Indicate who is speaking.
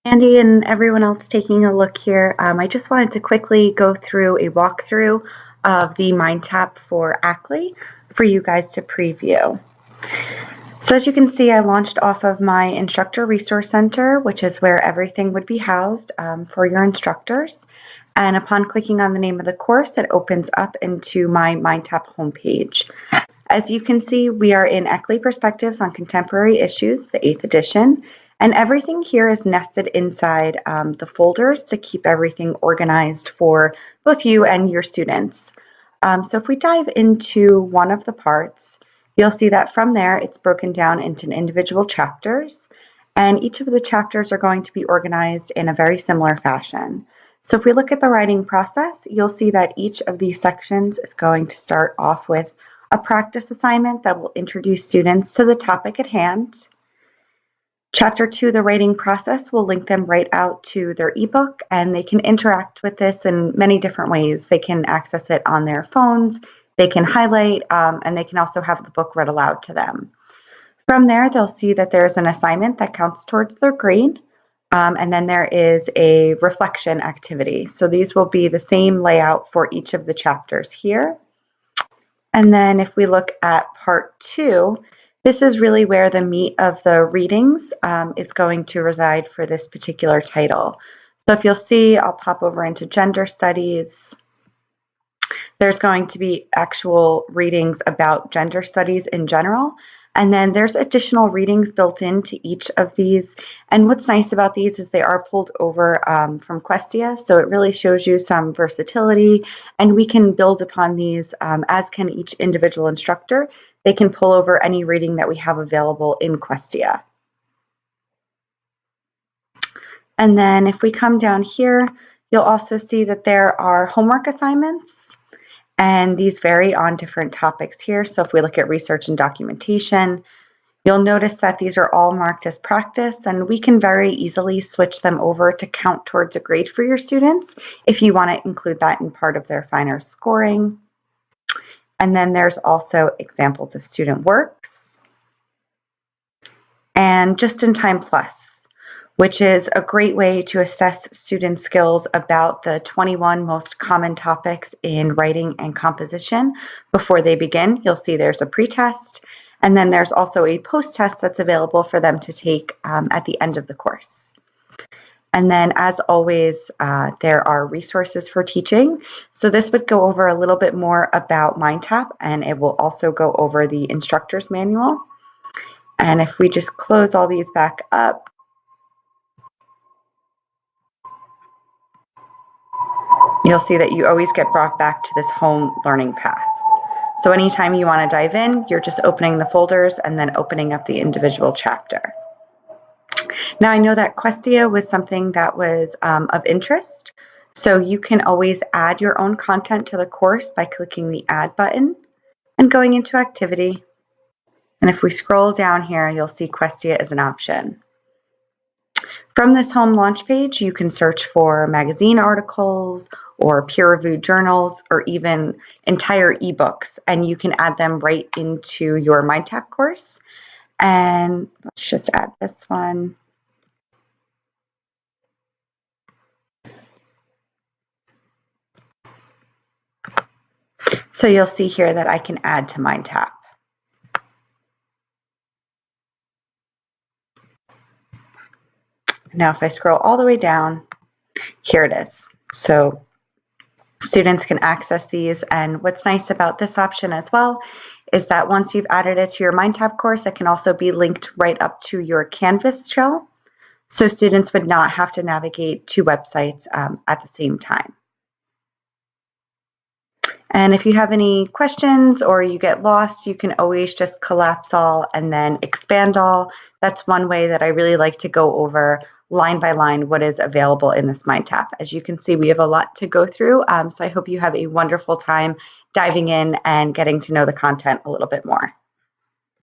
Speaker 1: Andy and everyone else taking a look here, I just wanted to quickly go through a walkthrough of the MindTap for Ackley for you guys to preview. So as you can see, I launched off of my Instructor Resource Center, which is where everything would be housed for your instructors. And upon clicking on the name of the course, it opens up into my MindTap homepage. As you can see, we are in Ackley Perspectives on Contemporary Issues, the 8th edition, and everything here is nested inside the folders to keep everything organized for both you and your students. So if we dive into one of the parts, you'll see that from there it's broken down into individual chapters, and each of the chapters are going to be organized in a very similar fashion. So if we look at the writing process, you'll see that each of these sections is going to start off with a practice assignment that will introduce students to the topic at hand. Chapter 2, the writing process, will link them right out to their ebook, and they can interact with this in many different ways. They can access it on their phones, they can highlight, and they can also have the book read aloud to them. From there, they'll see that there's an assignment that counts towards their grade, and then there is a reflection activity. So these will be the same layout for each of the chapters here. And then if we look at part 2, this is really where the meat of the readings is going to reside for this particular title. So if you'll see, I'll pop over into gender studies. There's going to be actual readings about gender studies in general. And then there's additional readings built into each of these. And what's nice about these is they are pulled over from Questia, so it really shows you some versatility, and we can build upon these, as can each individual instructor. They can pull over any reading that we have available in Questia. And then if we come down here, you'll also see that there are homework assignments, and these vary on different topics here. So if we look at research and documentation, you'll notice that these are all marked as practice, and we can very easily switch them over to count towards a grade for your students if you want to include that in part of their finer scoring. And then there's also examples of student works and Just-in-Time Plus, which is a great way to assess student skills about the 21 most common topics in writing and composition before they begin. You'll see there's a pre-test, and then there's also a post-test that's available for them to take at the end of the course. And then, as always, there are resources for teaching. So this would go over a little bit more about MindTap, and it will also go over the instructor's manual. And if we just close all these back up, you'll see that you always get brought back to this home learning path. So anytime you want to dive in, you're just opening the folders and then opening up the individual chapter. Now I know that Questia was something that was of interest, so you can always add your own content to the course by clicking the Add button and going into Activity. And if we scroll down here, you'll see Questia as an option. From this home launch page, you can search for magazine articles or peer-reviewed journals or even entire ebooks, and you can add them right into your MindTap course. And let's just add this one. So you'll see here that I can add to MindTap. Now if I scroll all the way down, here it is. So students can access these, and what's nice about this option as well is that once you've added it to your MindTap course, it can also be linked right up to your Canvas shell, so students would not have to navigate 2 websites at the same time. And if you have any questions or you get lost, you can always just collapse all and then expand all. That's one way that I really like to go over line by line what is available in this MindTap. As you can see, we have a lot to go through, so I hope you have a wonderful time diving in and getting to know the content a little bit more.